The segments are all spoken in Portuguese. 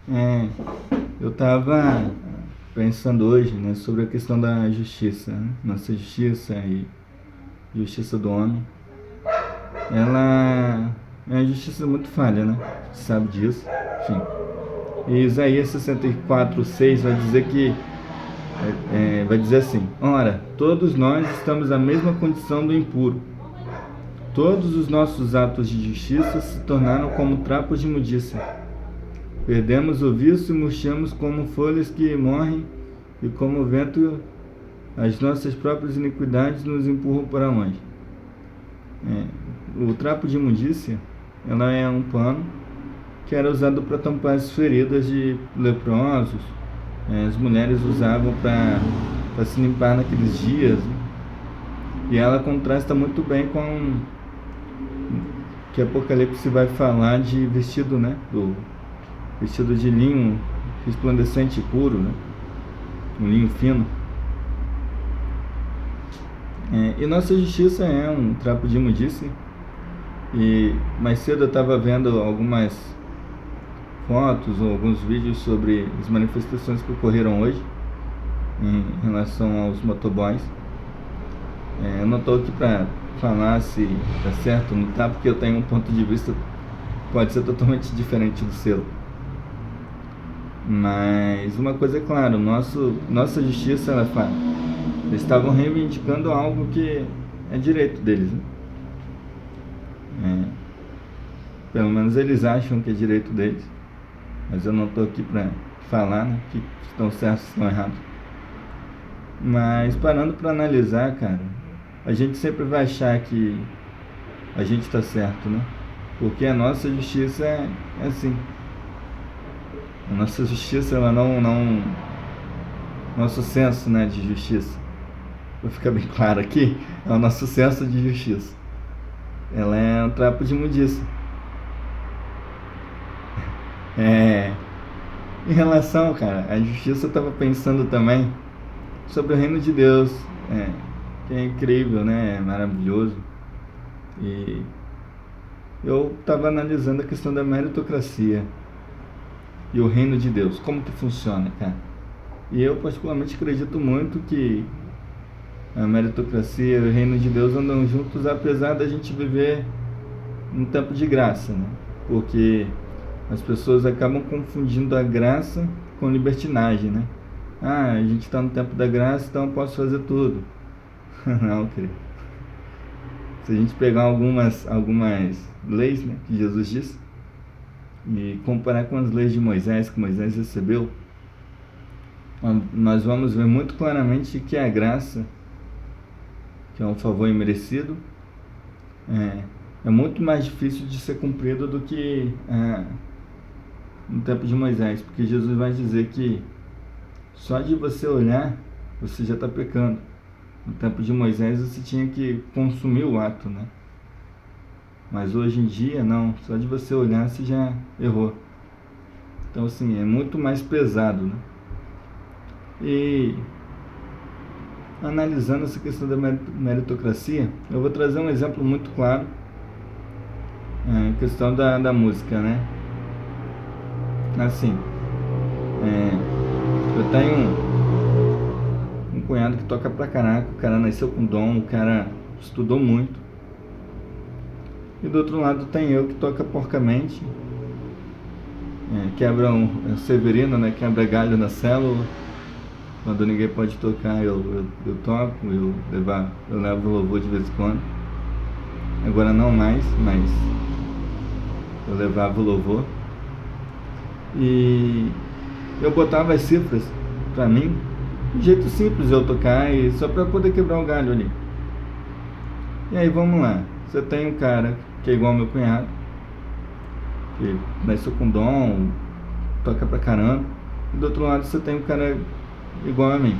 É, eu estava pensando hoje, né, sobre a questão da justiça, né? Nossa justiça e justiça do homem. Ela é uma justiça muito falha, né? Você sabe disso. Enfim. E Isaías 64:6 vai dizer que vai dizer assim: ora, todos nós estamos na mesma condição do impuro. Todos os nossos atos de justiça se tornaram como trapos de imundícia. Perdemos o vício e murchamos como folhas que morrem, e como o vento, as nossas próprias iniquidades nos empurram para longe. O trapo de imundícia, ela é um pano que era usado para tampar as feridas de leprosos. As mulheres usavam para se limpar naqueles dias, né? E ela contrasta muito bem com que Apocalipse vai falar de vestido, né? Do vestido de linho resplandecente e puro, né? Um linho fino. E nossa justiça é um trapo de imundícia. E mais cedo eu estava vendo algumas fotos ou alguns vídeos sobre as manifestações que ocorreram hoje em relação aos motoboys. Eu não estou aqui para falar se está certo ou não está, porque eu tenho um ponto de vista que pode ser totalmente diferente do seu. Mas uma coisa é clara, nossa justiça, ela fala, eles estavam reivindicando algo que é direito deles, né? Pelo menos eles acham que é direito deles, mas eu não estou aqui para falar, né, que estão certos ou estão errados. Mas parando para analisar, cara, a gente sempre vai achar que a gente está certo, né? Porque a nossa justiça é assim. A nossa justiça, ela não nosso senso, né, de justiça, vou ficar bem claro aqui, é o nosso senso de justiça. Ela é um trapo de imundícia. Em relação, cara, à justiça, eu estava pensando também sobre o reino de Deus, que é incrível, né? É maravilhoso. E eu estava analisando a questão da meritocracia e o reino de Deus, como que funciona, cara. E eu particularmente acredito muito que a meritocracia e o reino de Deus andam juntos, apesar da gente viver um tempo de graça, né? Porque as pessoas acabam confundindo a graça com libertinagem, né? Ah, a gente está no tempo da graça, então eu posso fazer tudo. Não, querido. Se a gente pegar algumas leis, né, que Jesus disse, e comparar com as leis de Moisés, que Moisés recebeu, nós vamos ver muito claramente que a graça, que é um favor imerecido, é muito mais difícil de ser cumprido do que no tempo de Moisés, porque Jesus vai dizer que só de você olhar, você já está pecando. No tempo de Moisés você tinha que consumir o ato, né? Mas hoje em dia não, só de você olhar você já errou. Então assim, é muito mais pesado, né? E analisando essa questão da meritocracia, eu vou trazer um exemplo muito claro, a questão da música, né? Assim, eu tenho um cunhado que toca pra caraca, o cara nasceu com dom, o cara estudou muito. E do outro lado tem eu que toca porcamente, quebra um Severino, né? Quebra galho na célula. Quando ninguém pode tocar, eu toco, eu levo louvor de vez em quando. Agora não mais, mas eu levava o louvor. E eu botava as cifras pra mim, de jeito simples eu tocar, e só pra poder quebrar o galho ali. E aí vamos lá, você tem um cara que é igual ao meu cunhado, que nasceu com dom, toca pra caramba. E do outro lado você tem um cara igual a mim,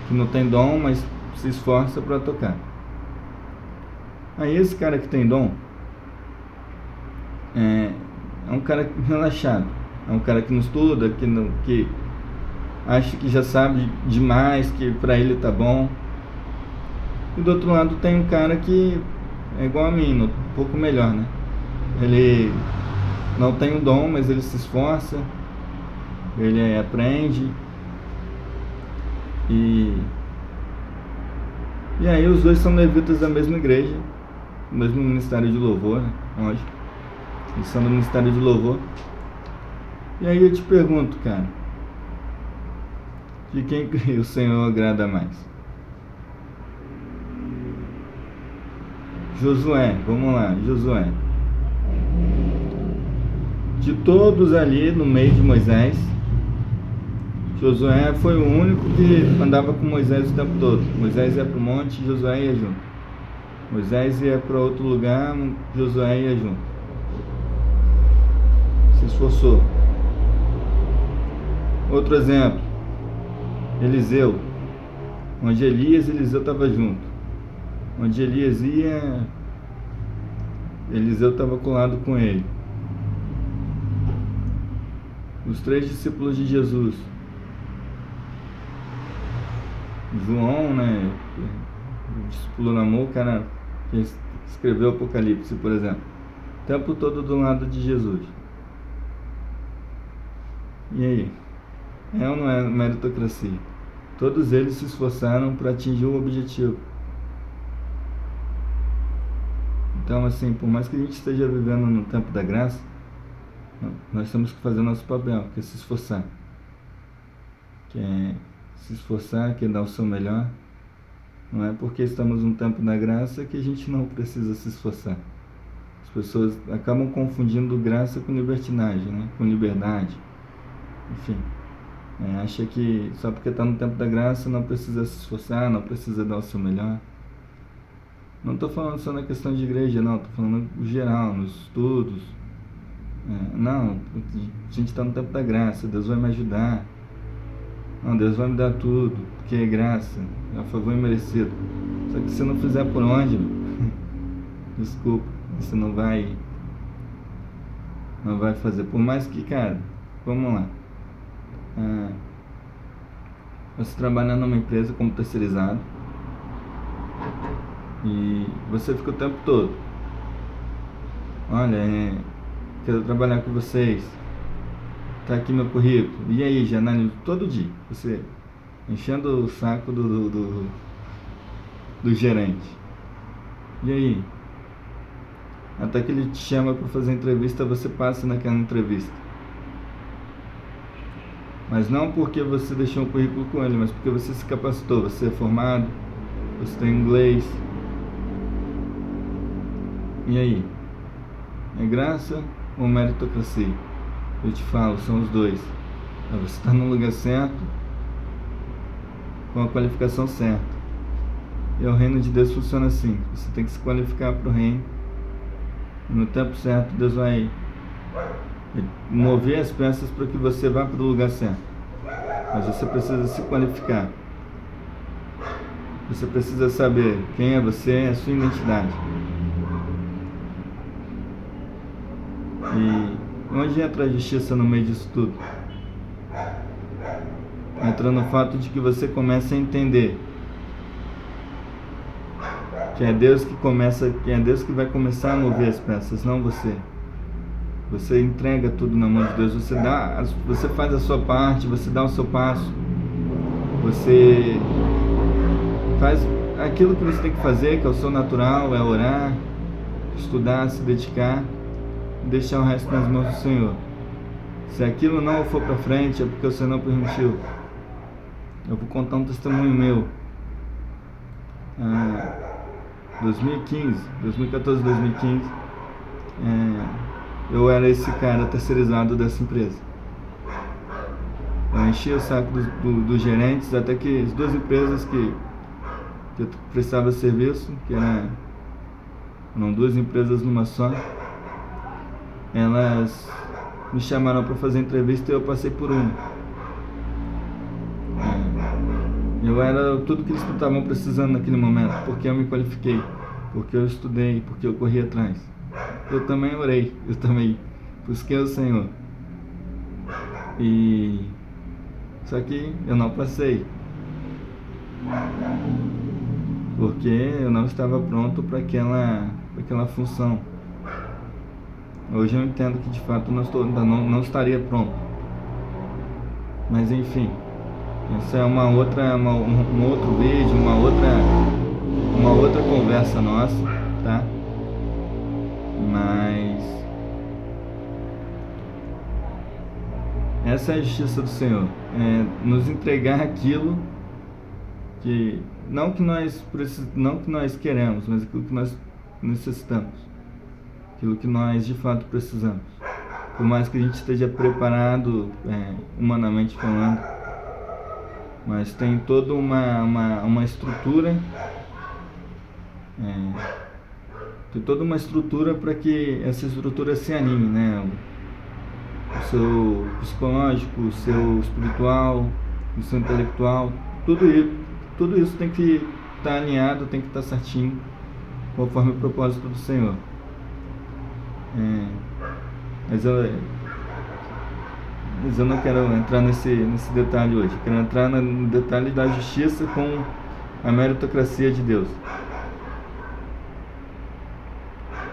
que não tem dom, mas se esforça para tocar. Aí esse cara que tem dom é um cara relaxado, é um cara que não estuda, que acha que já sabe demais, que para ele tá bom. E do outro lado tem um cara que é igual a mim, um pouco melhor, né? Ele não tem o dom, mas ele se esforça, ele aprende. E aí os dois são levitas da mesma igreja, do mesmo ministério de louvor, né? Lógico. Eles são do ministério de louvor. E aí eu te pergunto, cara, de quem que o Senhor agrada mais? Josué, vamos lá, Josué. De todos ali no meio de Moisés, Josué foi o único que andava com Moisés o tempo todo. Moisés ia para o monte, Josué ia junto. Moisés ia para outro lugar, Josué ia junto. Se esforçou. Outro exemplo, Eliseu. Onde Elias, Eliseu estava junto. Onde Elias ia, Eliseu estava colado com ele. Os 3 discípulos de Jesus. João, né? O discípulo Namor, o cara que escreveu o Apocalipse, por exemplo. O tempo todo do lado de Jesus. E aí? É ou não é meritocracia? Todos eles se esforçaram para atingir o objetivo. Então, assim, por mais que a gente esteja vivendo no tempo da graça, nós temos que fazer nosso papel, que é se esforçar. Que é se esforçar, que é dar o seu melhor. Não é porque estamos no tempo da graça que a gente não precisa se esforçar. As pessoas acabam confundindo graça com libertinagem, né? Com liberdade. Enfim, acha que só porque está no tempo da graça não precisa se esforçar, não precisa dar o seu melhor. Não estou falando só na questão de igreja, não. Estou falando no geral, nos estudos. Não, a gente está no tempo da graça. Deus vai me ajudar. Não, Deus vai me dar tudo, porque é graça, é a favor imerecido. Só que se não fizer por onde, desculpa, você não vai fazer. Por mais que, cara, vamos lá. Você trabalha numa empresa como terceirizado e você fica o tempo todo. Olha, quero trabalhar com vocês. Tá aqui meu currículo. E aí, já analiso todo dia. Você enchendo o saco do gerente. E aí? Até que ele te chama para fazer entrevista, você passa naquela entrevista. Mas não porque você deixou um currículo com ele, mas porque você se capacitou. Você é formado, você tem inglês. E aí? É graça ou meritocracia? Eu te falo, são os dois. Você está no lugar certo, com a qualificação certa. E o reino de Deus funciona assim. Você tem que se qualificar para o reino. No tempo certo, Deus vai mover as peças para que você vá para o lugar certo. Mas você precisa se qualificar. Você precisa saber quem é você, a sua identidade. E onde entra a justiça no meio disso tudo? Entra no fato de que você começa a entender que é Deus que vai começar a mover as peças, não você. Você entrega tudo na mão de Deus, você faz a sua parte, você dá o seu passo, você faz aquilo que você tem que fazer, que é o seu natural, é orar, estudar, se dedicar, deixar o resto nas mãos do Senhor. Se aquilo não for para frente, é porque o Senhor não permitiu. Eu vou contar um testemunho meu. 2014, 2015, eu era esse cara terceirizado dessa empresa. Eu enchia o saco dos gerentes, até que as 2 empresas que eu prestava serviço, que eram 2 empresas numa só, elas me chamaram para fazer entrevista e eu passei por uma. Eu era tudo que eles estavam precisando naquele momento, porque eu me qualifiquei, porque eu estudei, porque eu corri atrás. Eu também orei, eu também busquei o Senhor. Só que eu não passei, porque eu não estava pronto para aquela função. Hoje eu entendo que de fato não estaria pronto. Mas enfim, essa é uma outra, um outro vídeo, uma outra conversa nossa, tá? Mas essa é a justiça do Senhor, é nos entregar aquilo que não que nós queremos, mas aquilo que nós necessitamos, aquilo que nós de fato precisamos. Por mais que a gente esteja preparado, humanamente falando, mas tem toda uma estrutura, tem toda uma estrutura para que essa estrutura se anime, né? O seu psicológico, o seu espiritual, o seu intelectual, tudo isso tem que estar alinhado, tem que estar certinho, conforme o propósito do Senhor. Mas eu não quero entrar nesse detalhe hoje. Eu quero entrar no detalhe da justiça com a meritocracia de Deus.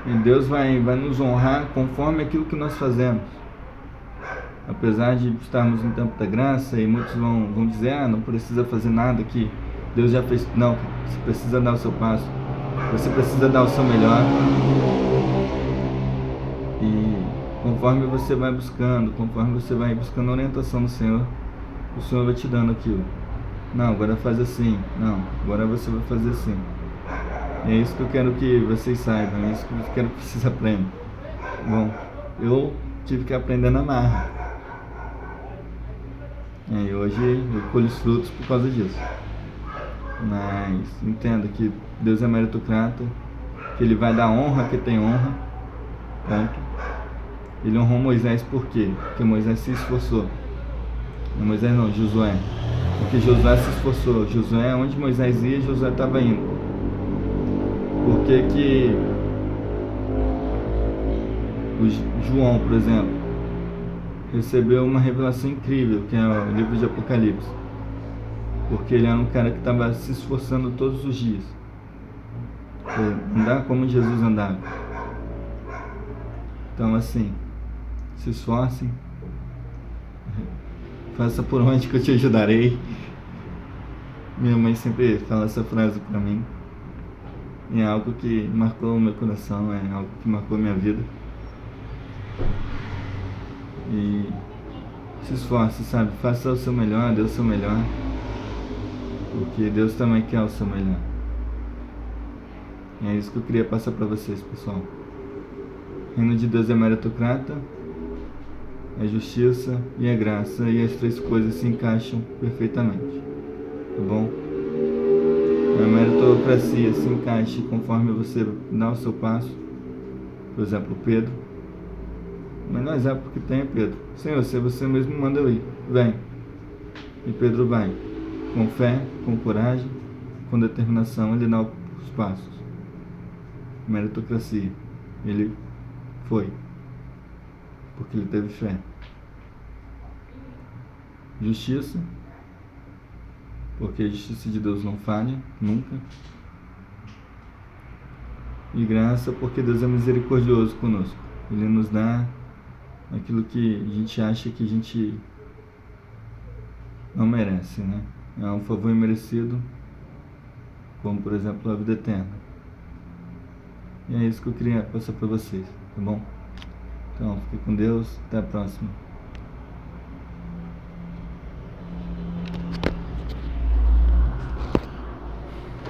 E Deus vai nos honrar conforme aquilo que nós fazemos. Apesar de estarmos no tempo da graça, e muitos vão dizer, não precisa fazer nada que Deus já fez. Não, você precisa dar o seu passo. Você precisa dar o seu melhor. E conforme você vai buscando a orientação do Senhor, o Senhor vai te dando aquilo. Não, agora faz assim. Não, agora você vai fazer assim. E é isso que eu quero que vocês saibam, é isso que eu quero que vocês aprendam. Bom, eu tive que aprender na marra. E hoje eu colho os frutos por causa disso. Mas entenda que Deus é meritocrata, que Ele vai dar honra a quem tem honra. Ponto. Ele honrou Moisés por quê? Porque Moisés se esforçou. Não, Moisés não, Josué. Porque Josué se esforçou. Josué, onde Moisés ia, Josué estava indo. Por que o João, por exemplo, recebeu uma revelação incrível, que é o livro de Apocalipse? Porque ele era um cara que estava se esforçando todos os dias para andar como Jesus andava. Então, assim, se esforcem, faça por onde que eu te ajudarei. Minha mãe sempre fala essa frase para mim. E é algo que marcou o meu coração, é algo que marcou a minha vida. E se esforce, sabe? Faça o seu melhor, dê o seu melhor. Porque Deus também quer o seu melhor. E é isso que eu queria passar para vocês, pessoal. O reino de Deus é meritocrata, é justiça e é graça. E as três coisas se encaixam perfeitamente. Tá bom? A meritocracia se encaixa conforme você dá o seu passo. Por exemplo, Pedro. O melhor exemplo que tem é Pedro. Senhor, se você mesmo manda eu ir, vem. E Pedro vai. Com fé, com coragem, com determinação, ele dá os passos. Meritocracia. Ele foi. Porque ele teve fé. Justiça. Porque a justiça de Deus não falha, nunca. E graça, porque Deus é misericordioso conosco. Ele nos dá aquilo que a gente acha que a gente não merece, né? É um favor imerecido, como por exemplo a vida eterna. E é isso que eu queria passar para vocês, tá bom? Então, fique com Deus, até a próxima.